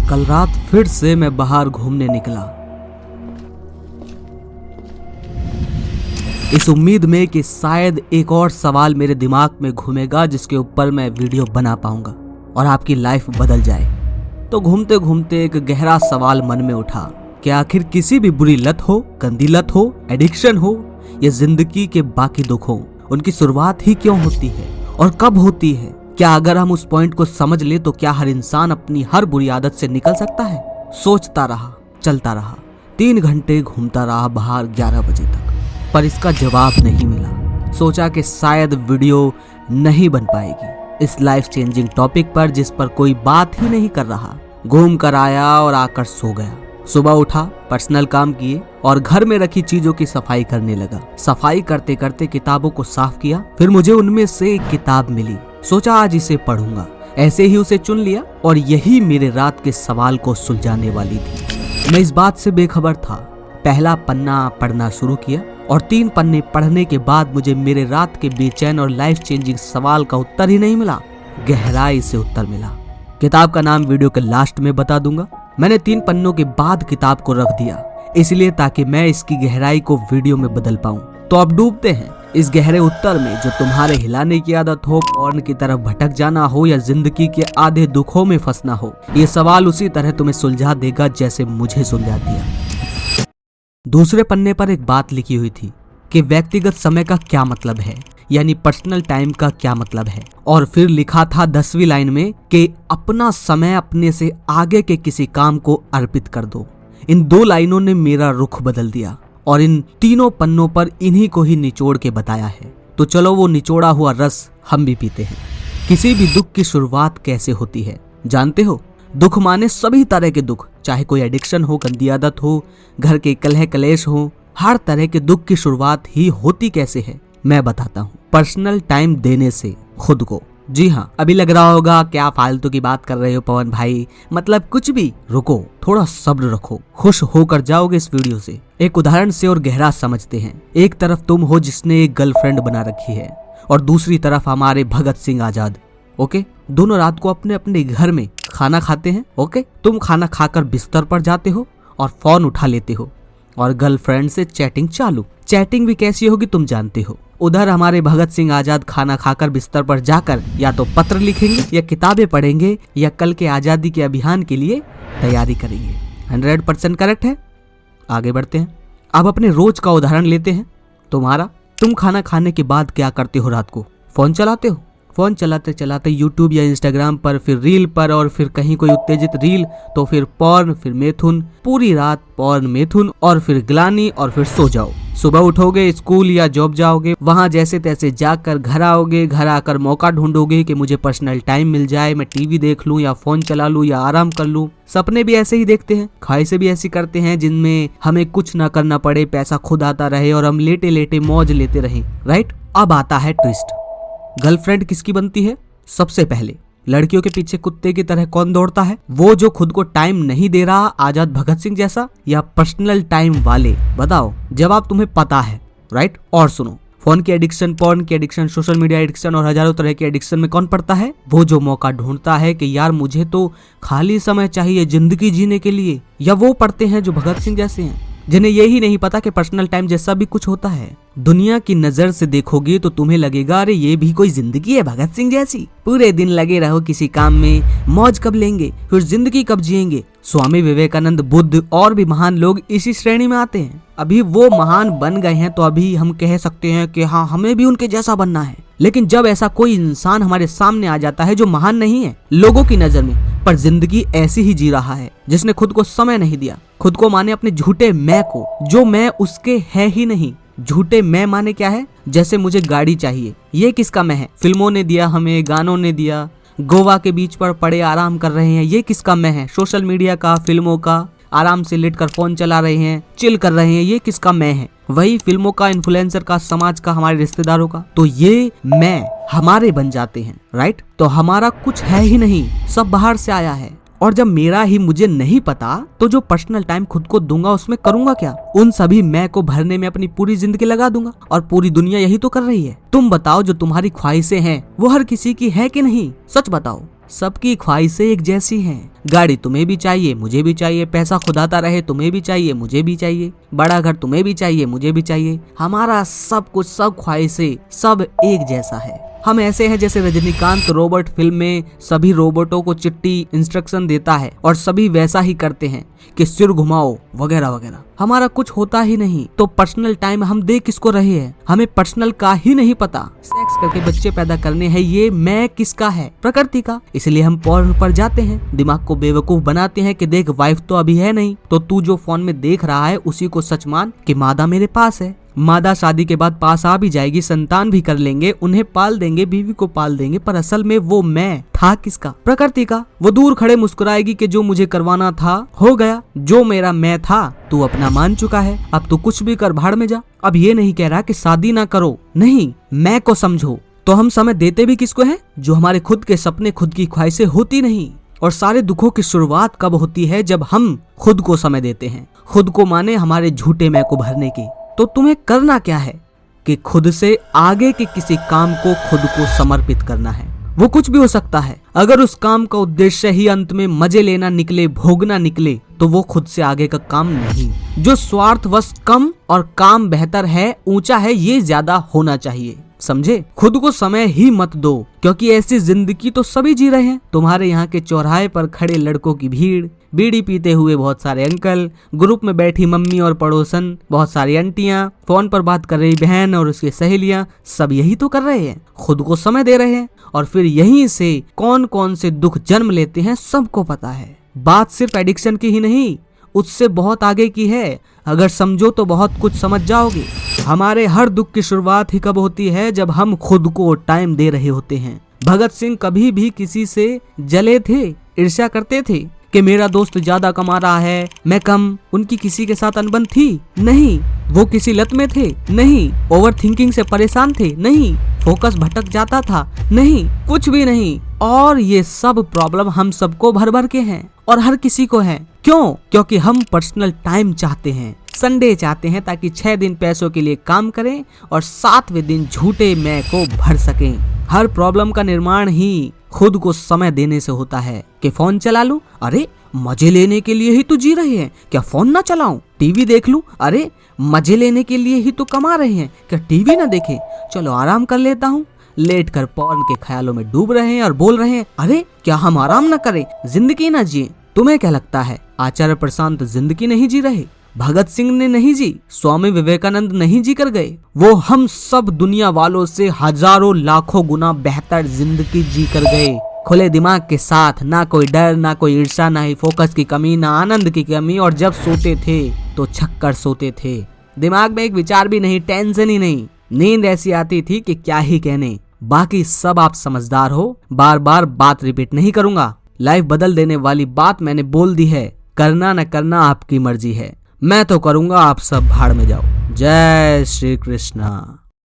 कल रात फिर से मैं बाहर घूमने निकला, इस उम्मीद में कि शायद एक और सवाल मेरे दिमाग में घूमेगा जिसके ऊपर मैं वीडियो बना पाऊंगा और आपकी लाइफ बदल जाए। तो घूमते घूमते एक गहरा सवाल मन में उठा कि आखिर किसी भी बुरी लत हो, गंदी लत हो, एडिक्शन हो या जिंदगी के बाकी दुख हो, उनकी शुरुआत ही क्यों होती है और कब होती है? क्या अगर हम उस पॉइंट को समझ ले तो क्या हर इंसान अपनी हर बुरी आदत से निकल सकता है? सोचता रहा, चलता रहा, 3 घंटे घूमता रहा बाहर 11 बजे तक, पर इसका जवाब नहीं मिला। सोचा कि शायद वीडियो नहीं बन पाएगी इस लाइफ चेंजिंग टॉपिक पर जिस पर कोई बात ही नहीं कर रहा। घूम कर आया और आकर सो गया। सुबह उठा, पर्सनल काम किए और घर में रखी चीजों की सफाई करने लगा। सफाई करते करते किताबों को साफ किया, फिर मुझे उनमें से एक किताब मिली। सोचा आज इसे पढ़ूंगा। ऐसे ही उसे चुन लिया और यही मेरे रात के सवाल को सुलझाने वाली थी। मैं इस बात से बेखबर था। पहला पन्ना पढ़ना शुरू किया और 3 पन्ने पढ़ने के बाद मुझे मेरे रात के बेचैन और लाइफ चेंजिंग सवाल का उत्तर ही नहीं मिला, गहराई से उत्तर मिला। किताब का नाम वीडियो के लास्ट में बता दूंगा। मैंने 3 पन्नों के बाद किताब को रख दिया, इसलिए ताकि मैं इसकी गहराई को वीडियो में बदल पाऊं। तो अब डूबते हैं इस गहरे उत्तर में जो तुम्हारे हिलाने की आदत हो, पॉर्न की तरफ भटक जाना हो या जिंदगी के आधे दुखों में फंसना हो। ये सवाल उसी तरह तुम्हें सुलझा देगा जैसे मुझे सुलझा दिया। दूसरे पन्ने पर एक बात लिखी हुई थी कि व्यक्तिगत समय का क्या मतलब है, यानी पर्सनल टाइम का क्या मतलब है। और फिर लिखा था 10वीं लाइन में कि अपना समय अपने से आगे के किसी काम को अर्पित कर दो। इन 2 लाइनों ने मेरा रुख बदल दिया और इन तीनों पन्नों पर इन्हीं को ही निचोड़ के बताया है। तो चलो वो निचोड़ा हुआ रस हम भी पीते हैं। किसी भी दुख की शुरुआत कैसे होती है जानते हो? दुख माने सभी तरह के दुख, चाहे कोई एडिक्शन हो, गंदी आदत हो, घर के कलह कलेश हो, हर तरह के दुख की शुरुआत ही होती कैसे है मैं बताता हूँ। पर्सनल टाइम देने से खुद को। जी हाँ, अभी लग रहा होगा क्या फालतू की बात कर रहे हो पवन भाई, मतलब कुछ भी। रुको, थोड़ा सब्र रखो, खुश होकर जाओगे इस वीडियो से। एक उदाहरण से और गहरा समझते हैं। एक तरफ तुम हो जिसने एक गर्लफ्रेंड बना रखी है और दूसरी तरफ हमारे भगत सिंह आजाद। ओके, दोनों रात को अपने अपने घर में खाना खाते हैं। ओके, तुम खाना खाकर बिस्तर पर जाते हो और फोन उठा लेते हो और गर्लफ्रेंड से चैटिंग चालू। चैटिंग भी कैसी होगी तुम जानते हो। उधर हमारे भगत सिंह आजाद खाना खाकर बिस्तर पर जाकर या तो पत्र लिखेंगे या किताबें पढ़ेंगे या कल के आजादी के अभियान के लिए तैयारी करेंगे। 100% करेक्ट है। आगे बढ़ते हैं। अब अपने रोज का उदाहरण लेते हैं। तुम खाना खाने के बाद क्या करते हो? रात को फोन चलाते हो। फोन चलाते चलाते यूट्यूब या इंस्टाग्राम पर, फिर रील पर, और फिर कहीं कोई उत्तेजित रील, तो फिर पॉर्न, फिर मैथुन, पूरी रात पॉर्न, मैथुन और फिर ग्लानी और फिर सो जाओ। सुबह उठोगे, स्कूल या जॉब जाओगे, वहां जैसे तैसे जाकर घर आओगे। घर आकर मौका ढूंढोगे कि मुझे पर्सनल टाइम मिल जाए, मैं टीवी देख लूं या फोन चला लूं या आराम कर लूं। सपने भी ऐसे ही देखते हैं, ख्वाहिशें भी ऐसी करते हैं जिनमें हमें कुछ ना करना पड़े, पैसा खुद आता रहे और हम लेटे लेटे मौज लेते रहें। राइट। अब आता है ट्विस्ट। गर्लफ्रेंड किसकी बनती है? सबसे पहले लड़कियों के पीछे कुत्ते की तरह कौन दौड़ता है? वो जो खुद को टाइम नहीं दे रहा, आजाद भगत सिंह जैसा, या पर्सनल टाइम वाले? बताओ, जवाब तुम्हें पता है। राइट। और सुनो, फोन की एडिक्शन, पॉर्न की एडिक्शन, सोशल मीडिया एडिक्शन और हजारों तरह की एडिक्शन में कौन पड़ता है? वो जो मौका ढूंढता है कि यार मुझे तो खाली समय चाहिए जिंदगी जीने के लिए। या वो पढ़ते हैं जो भगत सिंह जैसे हैं, जिन्हें यही नहीं पता कि पर्सनल टाइम जैसा भी कुछ होता है। दुनिया की नजर से देखोगे तो तुम्हें लगेगा अरे ये भी कोई जिंदगी है भगत सिंह जैसी। पूरे दिन लगे रहो किसी काम में, मौज कब लेंगे, फिर जिंदगी कब जिएंगे। स्वामी विवेकानंद, बुद्ध और भी महान लोग इसी श्रेणी में आते हैं। अभी वो महान बन गए हैं तो अभी हम कह सकते हैं कि हाँ हमें भी उनके जैसा बनना है। लेकिन जब ऐसा कोई इंसान हमारे सामने आ जाता है जो महान नहीं है लोगों की नजर में, पर जिंदगी ऐसी ही जी रहा है, जिसने खुद को समय नहीं दिया, खुद को माने अपने झूठे मैं को, जो मैं उसके है ही नहीं। झूठे मैं माने क्या है? जैसे मुझे गाड़ी चाहिए, ये किसका मैं है? फिल्मों ने दिया हमें, गानों ने दिया। गोवा के बीच पर पड़े आराम कर रहे हैं, ये किसका मैं है? सोशल मीडिया का, फिल्मों का। आराम से लेटकर फोन चला रहे हैं, चिल कर रहे हैं, ये किसका मैं है? वही फिल्मों का, इन्फ्लुएंसर का, समाज का, हमारे रिश्तेदारों का। तो ये मैं हमारे बन जाते हैं। राइट। तो हमारा कुछ है ही नहीं, सब बाहर से आया है। और जब मेरा ही मुझे नहीं पता तो जो पर्सनल टाइम खुद को दूंगा उसमें करूंगा क्या? उन सभी मैं को भरने में अपनी पूरी जिंदगी लगा दूंगा। और पूरी दुनिया यही तो कर रही है। तुम बताओ, जो तुम्हारी ख्वाहिशें हैं वो हर किसी की है कि नहीं? सच बताओ। सबकी ख्वाहिशें एक जैसी हैं। गाड़ी तुम्हें भी चाहिए, मुझे भी चाहिए, पैसा खुदाता रहे तुम्हें भी चाहिए, मुझे भी चाहिए, बड़ा घर तुम्हें भी चाहिए, मुझे भी चाहिए। हमारा सब कुछ, सब ख्वाहिशें सब एक जैसा है। हम ऐसे हैं जैसे रजनीकांत रोबोट फिल्म में सभी रोबोटों को चिट्ठी इंस्ट्रक्शन देता है और सभी वैसा ही करते हैं कि सिर घुमाओ वगैरह वगैरह। हमारा कुछ होता ही नहीं तो पर्सनल टाइम हम दे किसको रहे हैं? हमें पर्सनल का ही नहीं पता। सेक्स करके बच्चे पैदा करने हैं, ये मैं किसका है? प्रकृति का। इसलिए हम पॉर्न पर जाते हैं, दिमाग को बेवकूफ बनाते हैं कि देख वाइफ तो अभी है नहीं, तो तू जो फोन में देख रहा है उसी को सच मान कि मादा मेरे पास है। मादा शादी के बाद पास आ भी जाएगी, संतान भी कर लेंगे, उन्हें पाल देंगे, बीवी को पाल देंगे, पर असल में वो मैं था किसका? प्रकृति का। वो दूर खड़े मुस्कुराएगी कि जो मुझे करवाना था हो गया, जो मेरा मैं था तू अपना मान चुका है, अब तू कुछ भी कर भाड़ में जा। अब ये नहीं कह रहा कि शादी ना करो, नहीं, मैं को समझो। तो हम समय देते भी किसको हैं? जो हमारे खुद के सपने, खुद की ख्वाहिशें होती नहीं। और सारे दुखों की शुरुआत कब होती है? जब हम खुद को समय देते हैं, खुद को माने हमारे झूठे मैं को भरने की। तो तुम्हें करना क्या है कि खुद से आगे के किसी काम को खुद को समर्पित करना है। वो कुछ भी हो सकता है। अगर उस काम का उद्देश्य ही अंत में मजे लेना निकले, भोगना निकले, तो वो खुद से आगे का काम नहीं। जो स्वार्थवश कम और काम बेहतर है, ऊंचा है, ये ज्यादा होना चाहिए, समझे? खुद को समय ही मत दो, क्योंकि ऐसी जिंदगी तो सभी जी रहे हैं। तुम्हारे यहाँ के चौराहे पर खड़े लड़कों की भीड़, बीड़ी पीते हुए बहुत सारे अंकल, ग्रुप में बैठी मम्मी और पड़ोसन, बहुत सारी आंटियां, फोन पर बात कर रही बहन और उसकी सहेलियां, सब यही तो कर रहे हैं, खुद को समय दे रहे हैं। और फिर यहीं से कौन कौन से दुख जन्म लेते हैं सबको पता है। बात सिर्फ एडिक्शन की ही नहीं, उससे बहुत आगे की है। अगर समझो तो बहुत कुछ समझ जाओगे। हमारे हर दुख की शुरुआत ही कब होती है? जब हम खुद को टाइम दे रहे होते हैं। भगत सिंह कभी भी किसी से जले थे, ईर्ष्या करते थे कि मेरा दोस्त ज्यादा कमा रहा है, मैं कम? उनकी किसी के साथ अनबन थी? नहीं। वो किसी लत में थे? नहीं। ओवर थिंकिंग से परेशान थे? नहीं। फोकस भटक जाता था? नहीं, कुछ भी नहीं। और ये सब प्रॉब्लम हम सबको भर भर के हैं और हर किसी को है। क्यों? क्योंकि हम पर्सनल टाइम चाहते हैं, संडे चाहते हैं, ताकि 6 दिन पैसों के लिए काम करें और 7वें दिन झूठे मैं को भर सकें। हर प्रॉब्लम का निर्माण ही खुद को समय देने से होता है। कि फोन चला लूं? अरे मजे लेने के लिए ही तो जी रहे हैं, क्या फोन ना चलाऊं? टीवी देख लूं? अरे मजे लेने के लिए ही तो कमा रहे हैं, क्या टीवी ना देखें? चलो आराम कर लेता हूं। लेट कर पॉर्न के ख्यालों में डूब रहे हैं और बोल रहे हैं, अरे क्या हम आराम ना करें, जिंदगी ना जिए? तुम्हें क्या लगता है आचार्य प्रशांत जिंदगी नहीं जी रहे? भगत सिंह ने नहीं जी? स्वामी विवेकानंद नहीं जी कर गए? वो हम सब दुनिया वालों से हजारों लाखों गुना बेहतर जिंदगी जी कर गए, खुले दिमाग के साथ। ना कोई डर, ना कोई ईर्ष्या, ना ही फोकस की कमी, ना आनंद की कमी। और जब सोते थे तो छक्कर सोते थे, दिमाग में एक विचार भी नहीं, टेंशन ही नहीं। नींद ऐसी आती थी कि क्या ही कहने। बाकी सब आप समझदार हो, बार बार बात रिपीट नहीं करूंगा। लाइफ बदल देने वाली बात मैंने बोल दी है, करना न करना आपकी मर्जी है। मैं तो करूंगा, आप सब भाड़ में जाओ। जय श्री कृष्णा।